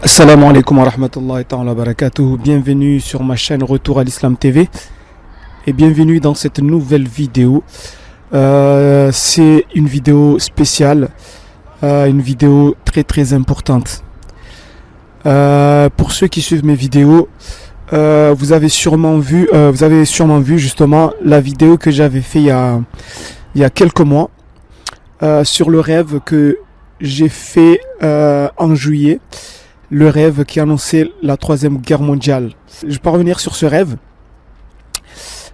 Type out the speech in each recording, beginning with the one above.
Assalamu alaikum wa rahmatullahi wa barakatuh. Bienvenue sur ma chaîne Retour à l'Islam TV et bienvenue dans cette nouvelle vidéo. C'est une vidéo spéciale, une vidéo très importante. Pour ceux qui suivent mes vidéos, vous avez sûrement vu justement la vidéo que j'avais fait il y a quelques mois sur le rêve que j'ai fait en juillet. Le rêve qui annonçait la troisième guerre mondiale. Je vais pas revenir sur ce rêve.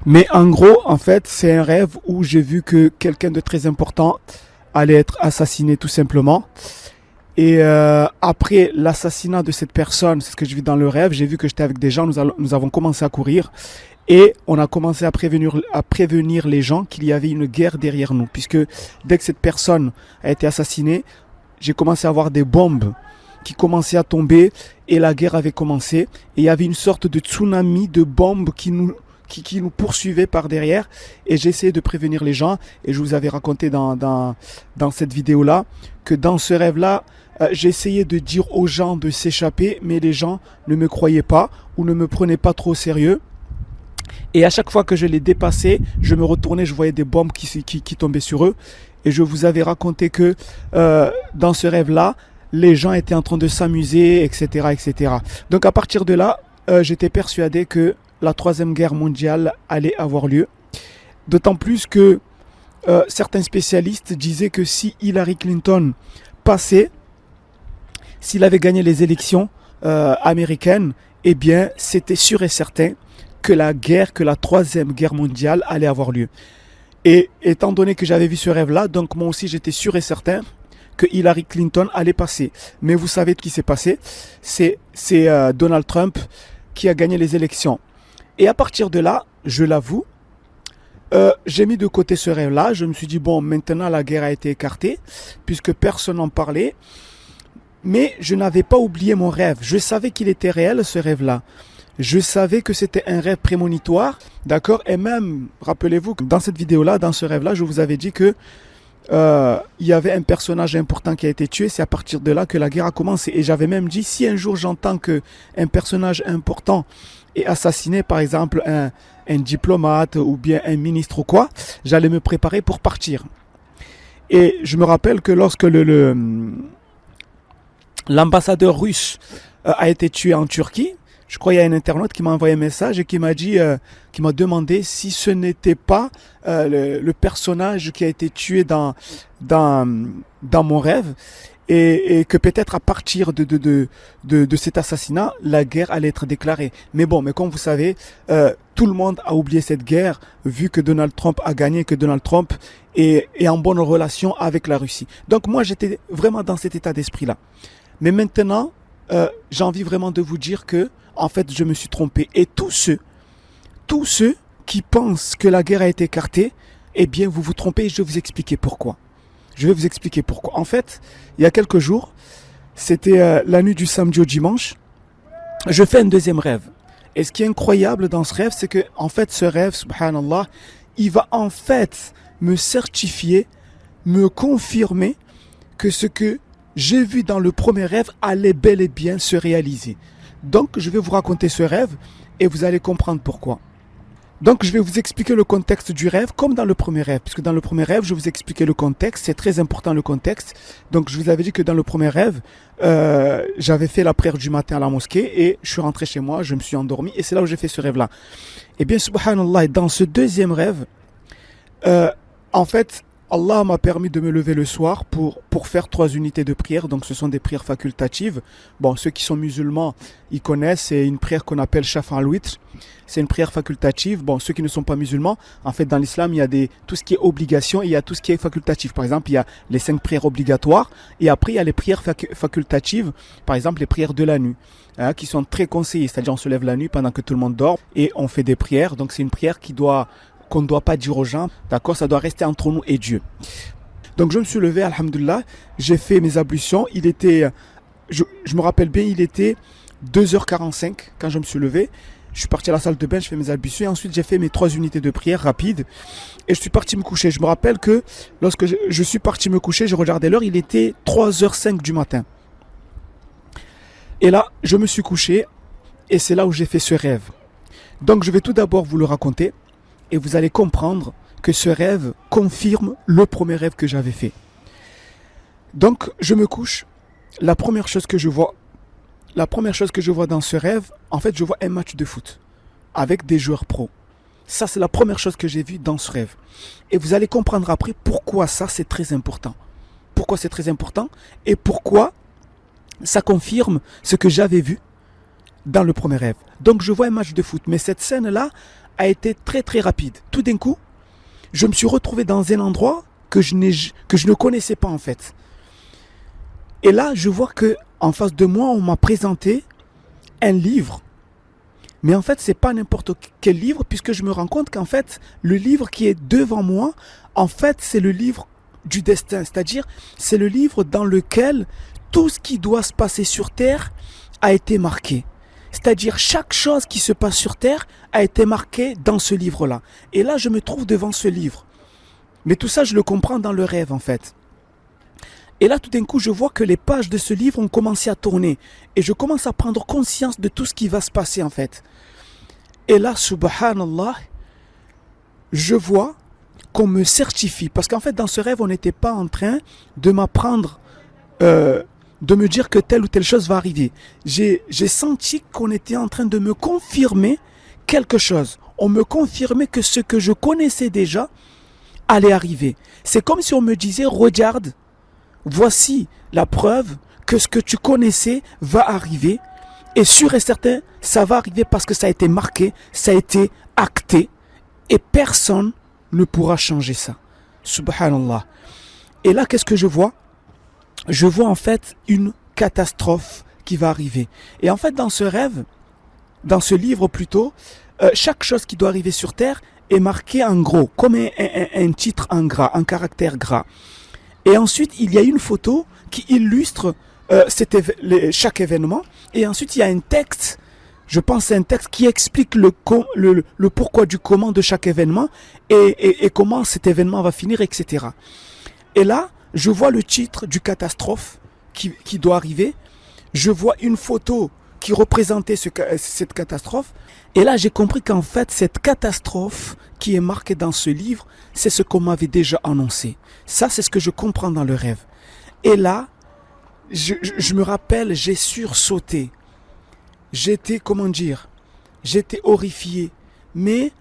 Mais en gros, en fait, c'est un rêve où j'ai vu que quelqu'un de très important allait être assassiné tout simplement. Et après l'assassinat de cette personne, c'est ce que je vis dans le rêve, j'ai vu que j'étais avec des gens, nous avons commencé à courir. Et on a commencé à prévenir les gens qu'il y avait une guerre derrière nous. Puisque dès que cette personne a été assassinée, j'ai commencé à avoir des bombes qui commençait à tomber et la guerre avait commencé et il y avait une sorte de tsunami de bombes qui nous poursuivait par derrière et j'ai essayé de prévenir les gens et je vous avais raconté dans cette vidéo là que dans ce rêve là j'ai essayé de dire aux gens de s'échapper mais les gens ne me croyaient pas ou ne me prenaient pas trop au sérieux. Et à chaque fois que je les dépassais, je me retournais, je voyais des bombes qui tombaient sur eux et je vous avais raconté que dans ce rêve là les gens étaient en train de s'amuser, etc. Donc à partir de là, j'étais persuadé que la troisième guerre mondiale allait avoir lieu. D'autant plus que certains spécialistes disaient que si Hillary Clinton passait, s'il avait gagné les élections américaines, eh bien c'était sûr et certain que la troisième guerre mondiale allait avoir lieu. Et étant donné que j'avais vu ce rêve-là, donc moi aussi j'étais sûr et certain que Hillary Clinton allait passer. Mais vous savez ce qui s'est passé, c'est Donald Trump qui a gagné les élections. Et à partir de là, je l'avoue, j'ai mis de côté ce rêve-là. Je me suis dit, bon, maintenant la guerre a été écartée, puisque personne n'en parlait. Mais je n'avais pas oublié mon rêve. Je savais qu'il était réel, ce rêve-là. Je savais que c'était un rêve prémonitoire, d'accord? Et même, rappelez-vous, dans cette vidéo-là, dans ce rêve-là, je vous avais dit que il y avait un personnage important qui a été tué, c'est à partir de là que la guerre a commencé. Et j'avais même dit, si un jour j'entends qu'un personnage important est assassiné, par exemple un diplomate ou bien un ministre ou quoi, j'allais me préparer pour partir. Et je me rappelle que lorsque l'ambassadeur russe a été tué en Turquie, je crois qu'il y a un internaute qui m'a envoyé un message et qui m'a dit, qui m'a demandé si ce n'était pas le personnage qui a été tué dans mon rêve et que peut-être à partir de cet assassinat, la guerre allait être déclarée. Mais comme vous savez, tout le monde a oublié cette guerre vu que Donald Trump a gagné, que Donald Trump est en bonne relation avec la Russie. Donc moi, j'étais vraiment dans cet état d'esprit-là. Mais maintenant, j'ai envie vraiment de vous dire que en fait, je me suis trompé. Et tous ceux qui pensent que la guerre a été écartée, eh bien, vous vous trompez et je vais vous expliquer pourquoi. En fait, il y a quelques jours, c'était la nuit du samedi au dimanche, je fais un deuxième rêve. Et ce qui est incroyable dans ce rêve, c'est que, en fait, ce rêve, subhanallah, il va en fait me certifier, me confirmer que ce que j'ai vu dans le premier rêve allait bel et bien se réaliser. Donc, je vais vous raconter ce rêve et vous allez comprendre pourquoi. Donc, je vais vous expliquer le contexte du rêve comme dans le premier rêve. Puisque dans le premier rêve, je vous expliquais le contexte. C'est très important le contexte. Donc, je vous avais dit que dans le premier rêve, j'avais fait la prière du matin à la mosquée et je suis rentré chez moi, je me suis endormi et c'est là où j'ai fait ce rêve-là. Et bien, subhanallah, dans ce deuxième rêve, en fait, Allah m'a permis de me lever le soir pour faire 3 unités de prière. Donc ce sont des prières facultatives. Bon, ceux qui sont musulmans, ils connaissent. C'est une prière qu'on appelle Shafa al-Witr. C'est une prière facultative. Bon, ceux qui ne sont pas musulmans, en fait, dans l'islam, il y a tout ce qui est obligation et il y a tout ce qui est facultatif. Par exemple, il y a les 5 prières obligatoires et après, il y a les prières facultatives. Par exemple, les prières de la nuit, qui sont très conseillées. C'est-à-dire, on se lève la nuit pendant que tout le monde dort et on fait des prières. Donc, c'est une prière qu'on ne doit pas dire aux gens, d'accord, ça doit rester entre nous et Dieu. Donc je me suis levé, alhamdoulilah, j'ai fait mes ablutions, je me rappelle bien, il était 2h45 quand je me suis levé, je suis parti à la salle de bain, je fais mes ablutions et ensuite j'ai fait mes 3 unités de prière rapides et je suis parti me coucher. Je me rappelle que lorsque je suis parti me coucher, j'ai regardé l'heure, il était 3h05 du matin. Et là, je me suis couché et c'est là où j'ai fait ce rêve. Donc je vais tout d'abord vous le raconter et vous allez comprendre que ce rêve confirme le premier rêve que j'avais fait. Donc je me couche, la première chose que je vois dans ce rêve, en fait je vois un match de foot avec des joueurs pros. Ça c'est la première chose que j'ai vue dans ce rêve. Et vous allez comprendre après pourquoi ça c'est très important. Pourquoi c'est très important et pourquoi ça confirme ce que j'avais vu dans le premier rêve. Donc je vois un match de foot, mais cette scène-là a été très très rapide. Tout d'un coup, je me suis retrouvé dans un endroit que je ne connaissais pas en fait. Et là, je vois que en face de moi, on m'a présenté un livre. Mais en fait, c'est pas n'importe quel livre, puisque je me rends compte qu'en fait, le livre qui est devant moi, en fait, c'est le livre du destin. C'est-à-dire, c'est le livre dans lequel tout ce qui doit se passer sur Terre a été marqué. C'est-à-dire, chaque chose qui se passe sur Terre a été marquée dans ce livre-là. Et là, je me trouve devant ce livre. Mais tout ça, je le comprends dans le rêve, en fait. Et là, tout d'un coup, je vois que les pages de ce livre ont commencé à tourner. Et je commence à prendre conscience de tout ce qui va se passer, en fait. Et là, subhanallah, je vois qu'on me certifie. Parce qu'en fait, dans ce rêve, on n'était pas en train de m'apprendre, de me dire que telle ou telle chose va arriver. J'ai senti qu'on était en train de me confirmer quelque chose. On me confirmait que ce que je connaissais déjà allait arriver. C'est comme si on me disait, regarde, voici la preuve que ce que tu connaissais va arriver. Et sûr et certain, ça va arriver parce que ça a été marqué, ça a été acté. Et personne ne pourra changer ça. Subhanallah. Et là, qu'est-ce que je vois? Je vois en fait une catastrophe qui va arriver. Et en fait, dans ce rêve, dans ce livre plutôt, chaque chose qui doit arriver sur Terre est marquée en gros, comme un titre en gras, un caractère gras. Et ensuite, il y a une photo qui illustre chaque événement. Et ensuite, il y a un texte, je pense c'est un texte qui explique le pourquoi du comment de chaque événement et comment cet événement va finir, etc. Et là, je vois le titre du catastrophe qui doit arriver. Je vois une photo qui représentait cette catastrophe. Et là, j'ai compris qu'en fait, cette catastrophe qui est marquée dans ce livre, c'est ce qu'on m'avait déjà annoncé. Ça, c'est ce que je comprends dans le rêve. Et là, je me rappelle, j'ai sursauté. J'étais horrifié. Mais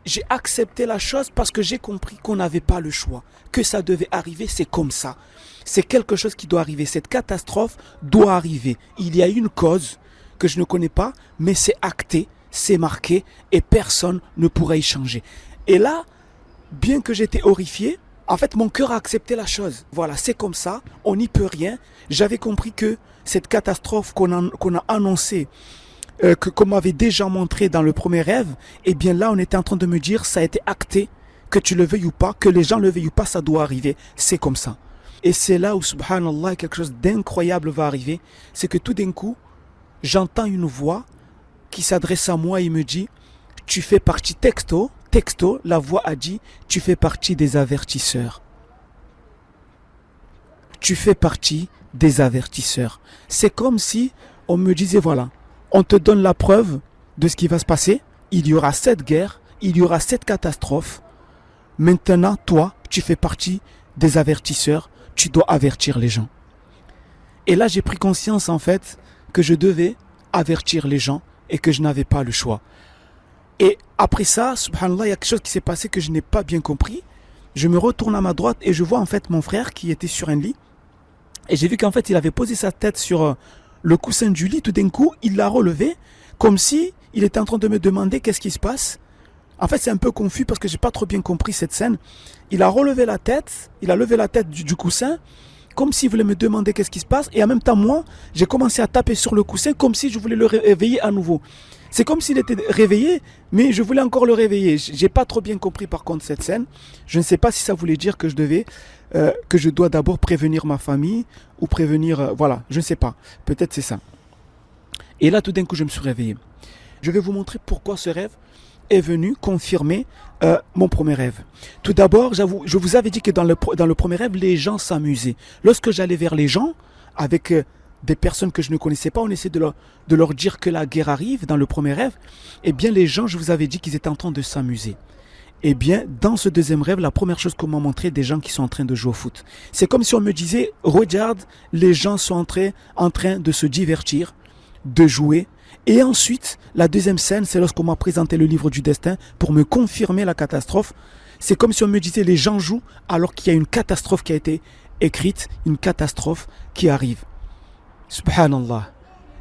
j'ai accepté la chose parce que j'ai compris qu'on n'avait pas le choix. Que ça devait arriver, c'est comme ça. C'est quelque chose qui doit arriver. Cette catastrophe doit arriver. Il y a une cause que je ne connais pas, mais c'est acté, c'est marqué et personne ne pourra y changer. Et là, bien que j'étais horrifié, en fait, mon cœur a accepté la chose. Voilà, c'est comme ça, on n'y peut rien. J'avais compris que cette catastrophe qu'on a annoncée, qu'on m'avait déjà montré dans le premier rêve, eh bien là, on était en train de me dire, ça a été acté, que tu le veuilles ou pas, que les gens le veuillent ou pas, ça doit arriver. C'est comme ça. Et c'est là où, subhanallah, quelque chose d'incroyable va arriver. C'est que tout d'un coup, j'entends une voix qui s'adresse à moi et me dit, tu fais partie, texto, la voix a dit, tu fais partie des avertisseurs. Tu fais partie des avertisseurs. C'est comme si on me disait, voilà, on te donne la preuve de ce qui va se passer. Il y aura cette guerre, il y aura cette catastrophe. Maintenant, toi, tu fais partie des avertisseurs. Tu dois avertir les gens. Et là, j'ai pris conscience, en fait, que je devais avertir les gens et que je n'avais pas le choix. Et après ça, subhanallah, il y a quelque chose qui s'est passé que je n'ai pas bien compris. Je me retourne à ma droite et je vois en fait mon frère qui était sur un lit. Et j'ai vu qu'en fait, il avait posé sa tête sur le coussin du lit. Tout d'un coup, il l'a relevé comme si il était en train de me demander qu'est-ce qui se passe. En fait, c'est un peu confus parce que j'ai pas trop bien compris cette scène. Il a relevé la tête, il a levé la tête du coussin comme s'il voulait me demander qu'est-ce qui se passe. Et en même temps, moi, j'ai commencé à taper sur le coussin comme si je voulais le réveiller à nouveau. C'est comme s'il était réveillé, mais je voulais encore le réveiller. J'ai pas trop bien compris par contre cette scène. Je ne sais pas si ça voulait dire que je dois d'abord prévenir ma famille ou prévenir, voilà, je ne sais pas. Peut-être c'est ça. Et là, tout d'un coup, je me suis réveillé. Je vais vous montrer pourquoi ce rêve est venu confirmer mon premier rêve. Tout d'abord, je vous avais dit que dans le premier rêve, les gens s'amusaient. Lorsque j'allais vers les gens avec des personnes que je ne connaissais pas, on essaie de leur dire que la guerre arrive dans le premier rêve. Eh bien, les gens, je vous avais dit qu'ils étaient en train de s'amuser. Eh bien, dans ce deuxième rêve, la première chose qu'on m'a montré, des gens qui sont en train de jouer au foot. C'est comme si on me disait, regarde, les gens sont en train de se divertir, de jouer. Et ensuite, la deuxième scène, c'est lorsqu'on m'a présenté le livre du destin pour me confirmer la catastrophe. C'est comme si on me disait, les gens jouent alors qu'il y a une catastrophe qui a été écrite, une catastrophe qui arrive. Subhanallah.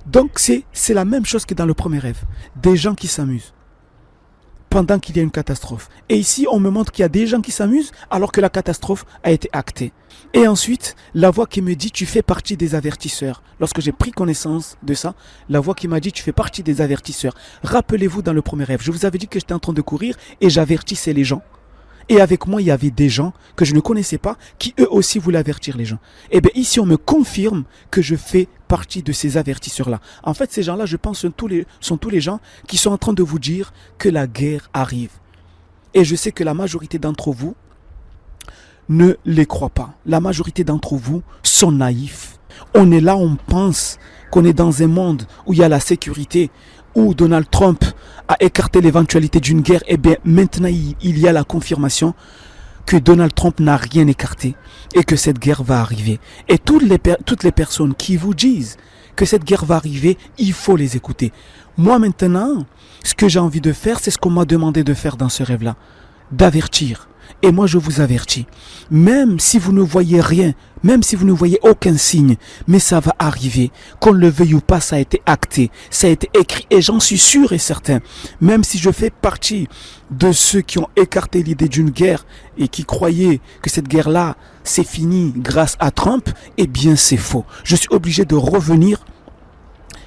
Donc c'est la même chose que dans le premier rêve. Des gens qui s'amusent pendant qu'il y a une catastrophe. Et ici, on me montre qu'il y a des gens qui s'amusent alors que la catastrophe a été actée. Et ensuite, la voix qui me dit, tu fais partie des avertisseurs. Lorsque j'ai pris connaissance de ça, la voix qui m'a dit, tu fais partie des avertisseurs. Rappelez-vous dans le premier rêve, je vous avais dit que j'étais en train de courir et j'avertissais les gens. Et avec moi, il y avait des gens que je ne connaissais pas qui eux aussi voulaient avertir les gens. Et bien ici, on me confirme que je fais partie de ces avertisseurs-là. En fait, ces gens-là, je pense, sont tous les gens qui sont en train de vous dire que la guerre arrive. Et je sais que la majorité d'entre vous ne les croient pas. La majorité d'entre vous sont naïfs. On est là, on pense qu'on est dans un monde où il y a la sécurité, où Donald Trump a écarté l'éventualité d'une guerre. Et bien maintenant, il y a la confirmation que Donald Trump n'a rien écarté et que cette guerre va arriver. Et toutes les personnes qui vous disent que cette guerre va arriver, il faut les écouter. Moi maintenant, ce que j'ai envie de faire, c'est ce qu'on m'a demandé de faire dans ce rêve-là, d'avertir. Et moi je vous avertis, même si vous ne voyez rien, même si vous ne voyez aucun signe, mais ça va arriver, qu'on le veuille ou pas, ça a été acté, ça a été écrit, et j'en suis sûr et certain, même si je fais partie de ceux qui ont écarté l'idée d'une guerre et qui croyaient que cette guerre-là, c'est fini grâce à Trump, eh bien c'est faux. Je suis obligé de revenir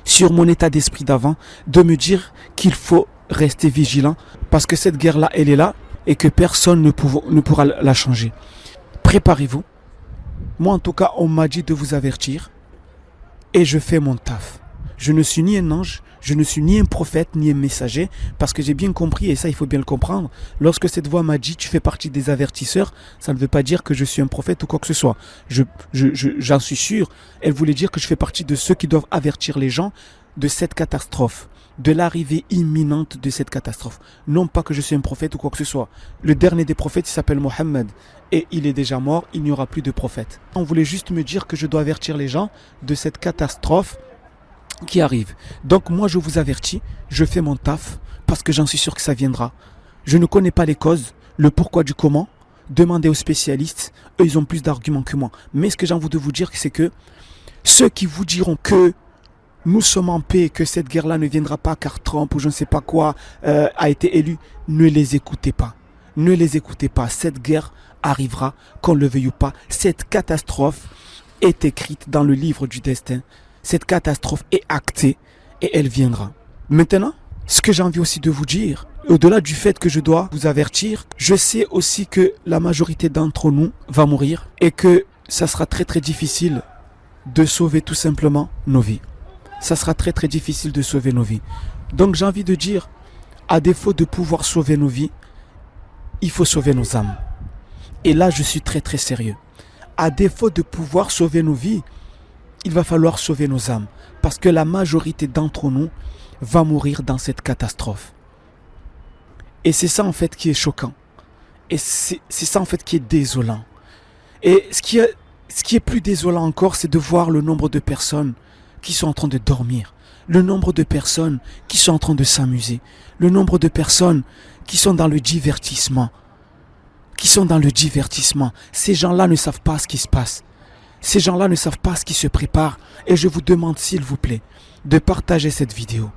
sur mon état d'esprit d'avant, de me dire qu'il faut rester vigilant, parce que cette guerre-là, elle est là, et que personne ne pourra la changer. Préparez-vous. Moi, en tout cas, on m'a dit de vous avertir. Et je fais mon taf. Je ne suis ni un ange, je ne suis ni un prophète, ni un messager. Parce que j'ai bien compris, et ça, il faut bien le comprendre. Lorsque cette voix m'a dit, tu fais partie des avertisseurs, ça ne veut pas dire que je suis un prophète ou quoi que ce soit. J'en suis sûr. Elle voulait dire que je fais partie de ceux qui doivent avertir les gens de cette catastrophe, de l'arrivée imminente de cette catastrophe. Non pas que je suis un prophète ou quoi que ce soit. Le dernier des prophètes, il s'appelle Mohammed. Et il est déjà mort, il n'y aura plus de prophète. On voulait juste me dire que je dois avertir les gens de cette catastrophe qui arrive. Donc moi je vous avertis, je fais mon taf, parce que j'en suis sûr que ça viendra. Je ne connais pas les causes, le pourquoi du comment. Demandez aux spécialistes, eux ils ont plus d'arguments que moi. Mais ce que j'ai envie de vous dire, c'est que ceux qui vous diront que nous sommes en paix, que cette guerre-là ne viendra pas car Trump ou je ne sais pas quoi a été élu, ne les écoutez pas. Ne les écoutez pas. Cette guerre arrivera, qu'on le veuille ou pas. Cette catastrophe est écrite dans le livre du destin. Cette catastrophe est actée et elle viendra. Maintenant, ce que j'ai envie aussi de vous dire, au-delà du fait que je dois vous avertir, je sais aussi que la majorité d'entre nous va mourir et que ça sera très très difficile de sauver tout simplement nos vies. Ça sera très très difficile de sauver nos vies. Donc j'ai envie de dire, à défaut de pouvoir sauver nos vies, il faut sauver nos âmes. Et là je suis très très sérieux. À défaut de pouvoir sauver nos vies, il va falloir sauver nos âmes. Parce que la majorité d'entre nous va mourir dans cette catastrophe. Et c'est ça en fait qui est choquant. Et c'est ça en fait qui est désolant. Et ce qui est plus désolant encore, c'est de voir le nombre de personnes qui sont en train de dormir, le nombre de personnes qui sont en train de s'amuser, le nombre de personnes qui sont dans le divertissement, Ces gens-là ne savent pas ce qui se passe. Ces gens-là ne savent pas ce qui se prépare. Et je vous demande, s'il vous plaît, de partager cette vidéo.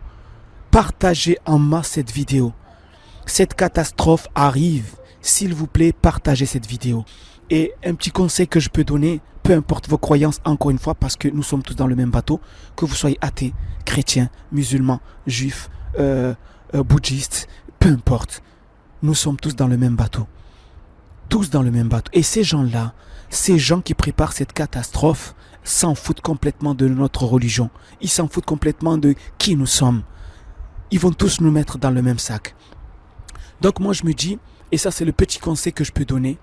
Partagez en masse cette vidéo. Cette catastrophe arrive. S'il vous plaît, partagez cette vidéo. Et un petit conseil que je peux donner, peu importe vos croyances, encore une fois, parce que nous sommes tous dans le même bateau, que vous soyez athée, chrétien, musulman, juif, bouddhiste, peu importe. Nous sommes tous dans le même bateau. Tous dans le même bateau. Et ces gens-là, ces gens qui préparent cette catastrophe, s'en foutent complètement de notre religion. Ils s'en foutent complètement de qui nous sommes. Ils vont tous nous mettre dans le même sac. Donc moi je me dis, et ça c'est le petit conseil que je peux donner,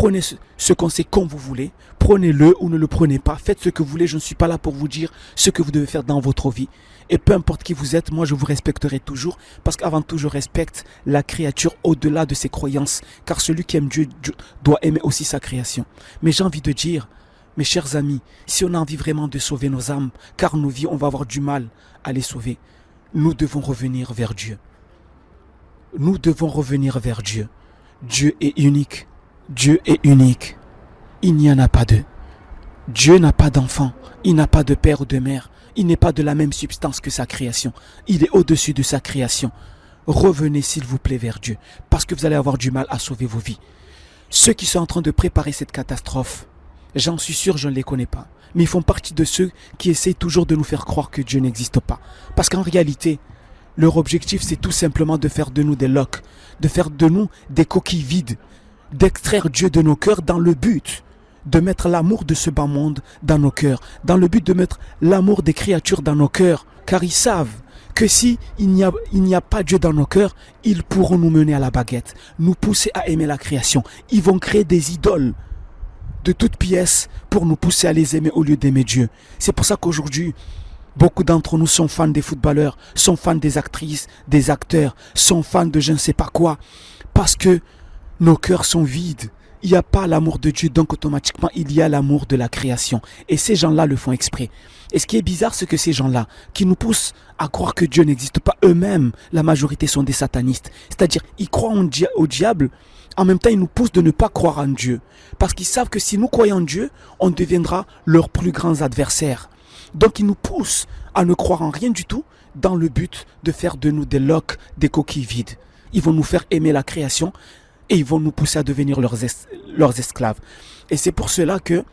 Prenez ce conseil comme vous voulez, prenez-le ou ne le prenez pas, faites ce que vous voulez, je ne suis pas là pour vous dire ce que vous devez faire dans votre vie. Et peu importe qui vous êtes, moi je vous respecterai toujours, parce qu'avant tout je respecte la créature au-delà de ses croyances, car celui qui aime Dieu doit aimer aussi sa création. Mais j'ai envie de dire, mes chers amis, si on a envie vraiment de sauver nos âmes, car nos vies on va avoir du mal à les sauver, nous devons revenir vers Dieu. Nous devons revenir vers Dieu. Dieu est unique. Dieu est unique. Il n'y en a pas deux. Dieu n'a pas d'enfant. Il n'a pas de père ou de mère. Il n'est pas de la même substance que sa création. Il est au-dessus de sa création. Revenez s'il vous plaît vers Dieu, parce que vous allez avoir du mal à sauver vos vies. Ceux qui sont en train de préparer cette catastrophe, j'en suis sûr, je ne les connais pas. Mais ils font partie de ceux qui essayent toujours de nous faire croire que Dieu n'existe pas. Parce qu'en réalité, leur objectif, c'est tout simplement de faire de nous des loques, de faire de nous des coquilles vides, d'extraire Dieu de nos cœurs dans le but de mettre l'amour de ce bas monde dans nos cœurs, dans le but de mettre l'amour des créatures dans nos cœurs, car ils savent que si il n'y a pas Dieu dans nos cœurs, ils pourront nous mener à la baguette, nous pousser à aimer la création. Ils vont créer des idoles de toutes pièces pour nous pousser à les aimer au lieu d'aimer Dieu. C'est pour ça qu'aujourd'hui, beaucoup d'entre nous sont fans des footballeurs, sont fans des actrices, des acteurs, sont fans de je ne sais pas quoi, parce que nos cœurs sont vides. Il n'y a pas l'amour de Dieu, donc automatiquement il y a l'amour de la création. Et ces gens-là le font exprès. Et ce qui est bizarre, c'est que ces gens-là, qui nous poussent à croire que Dieu n'existe pas, eux-mêmes, la majorité sont des satanistes. C'est-à-dire, ils croient au diable, en même temps ils nous poussent de ne pas croire en Dieu. Parce qu'ils savent que si nous croyons en Dieu, on deviendra leurs plus grands adversaires. Donc ils nous poussent à ne croire en rien du tout, dans le but de faire de nous des loques, des coquilles vides. Ils vont nous faire aimer la création, et ils vont nous pousser à devenir leurs esclaves. Et c'est pour cela que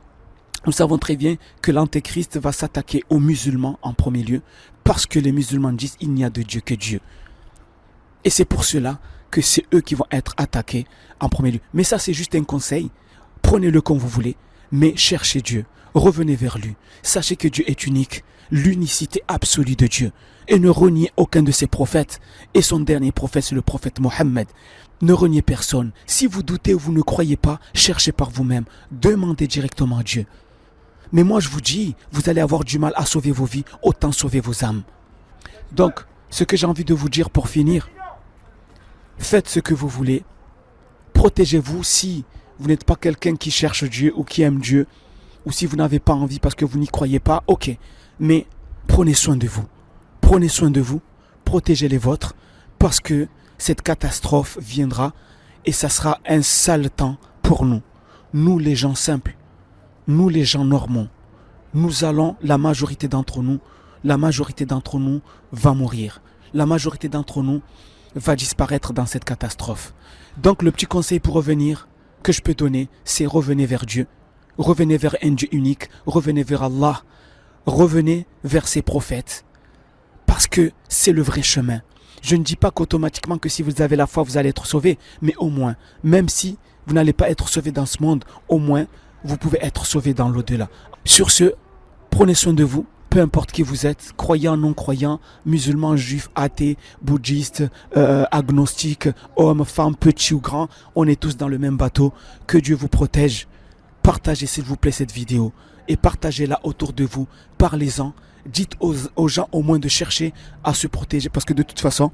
nous savons très bien que l'Antéchrist va s'attaquer aux musulmans en premier lieu, parce que les musulmans disent il n'y a de Dieu que Dieu. Et c'est pour cela que c'est eux qui vont être attaqués en premier lieu. Mais ça, c'est juste un conseil. Prenez-le comme vous voulez, mais cherchez Dieu. Revenez vers lui. Sachez que Dieu est unique, l'unicité absolue de Dieu. Et ne reniez aucun de ses prophètes. Et son dernier prophète, c'est le prophète Mohammed. Ne reniez personne. Si vous doutez ou vous ne croyez pas, cherchez par vous-même. Demandez directement à Dieu. Mais moi je vous dis, vous allez avoir du mal à sauver vos vies, autant sauver vos âmes. Donc, ce que j'ai envie de vous dire pour finir, faites ce que vous voulez. Protégez-vous si vous n'êtes pas quelqu'un qui cherche Dieu ou qui aime Dieu, ou si vous n'avez pas envie parce que vous n'y croyez pas, ok. Mais prenez soin de vous. Prenez soin de vous, protégez les vôtres, parce que cette catastrophe viendra et ça sera un sale temps pour nous. Nous les gens simples, nous les gens normaux, nous allons, la majorité d'entre nous va mourir. La majorité d'entre nous va disparaître dans cette catastrophe. Donc le petit conseil pour revenir que je peux donner, c'est revenez vers Dieu. Revenez vers un Dieu unique, revenez vers Allah, revenez vers ses prophètes. Parce que c'est le vrai chemin. Je ne dis pas qu'automatiquement que si vous avez la foi, vous allez être sauvé. Mais au moins, même si vous n'allez pas être sauvé dans ce monde, au moins, vous pouvez être sauvé dans l'au-delà. Sur ce, prenez soin de vous, peu importe qui vous êtes, croyants, non-croyants, musulmans, juifs, athées, bouddhistes, agnostiques, hommes, femmes, petits ou grands, on est tous dans le même bateau. Que Dieu vous protège. Partagez s'il vous plaît cette vidéo et partagez-la autour de vous. Parlez-en. Dites aux gens au moins de chercher à se protéger parce que de toute façon,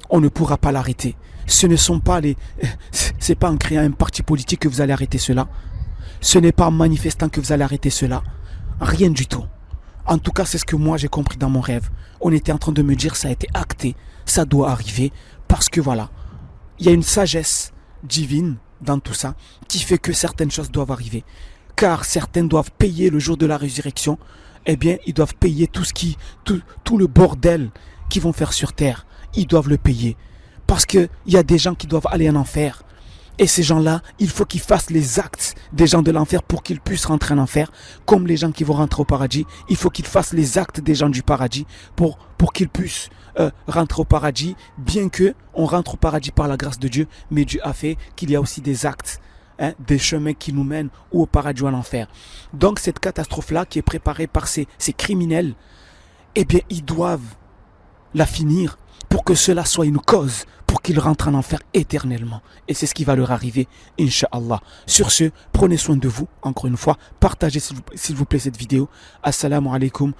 on ne pourra pas l'arrêter. Ce ne sont pas c'est pas en créant un parti politique que vous allez arrêter cela. Ce n'est pas en manifestant que vous allez arrêter cela. Rien du tout. En tout cas, c'est ce que moi j'ai compris dans mon rêve. On était en train de me dire ça a été acté, ça doit arriver parce que voilà, il y a une sagesse divine dans tout ça qui fait que certaines choses doivent arriver. Car certains doivent payer le jour de la résurrection. Eh bien, ils doivent payer tout le bordel qu'ils vont faire sur terre. Ils doivent le payer. Parce qu'il y a des gens qui doivent aller en enfer. Et ces gens-là, il faut qu'ils fassent les actes des gens de l'enfer pour qu'ils puissent rentrer en enfer. Comme les gens qui vont rentrer au paradis, il faut qu'ils fassent les actes des gens du paradis pour qu'ils puissent rentrer au paradis. Bien que on rentre au paradis par la grâce de Dieu, mais Dieu a fait qu'il y a aussi des actes. Des chemins qui nous mènent ou au paradis ou à l'enfer. Donc cette catastrophe-là qui est préparée par ces criminels, eh bien ils doivent la finir. pour que cela soit une cause pour qu'ils rentrent en enfer éternellement. Et c'est ce qui va leur arriver, Inch'Allah. Sur ce, prenez soin de vous, encore une fois. Partagez s'il vous plaît cette vidéo. Assalamu alaikum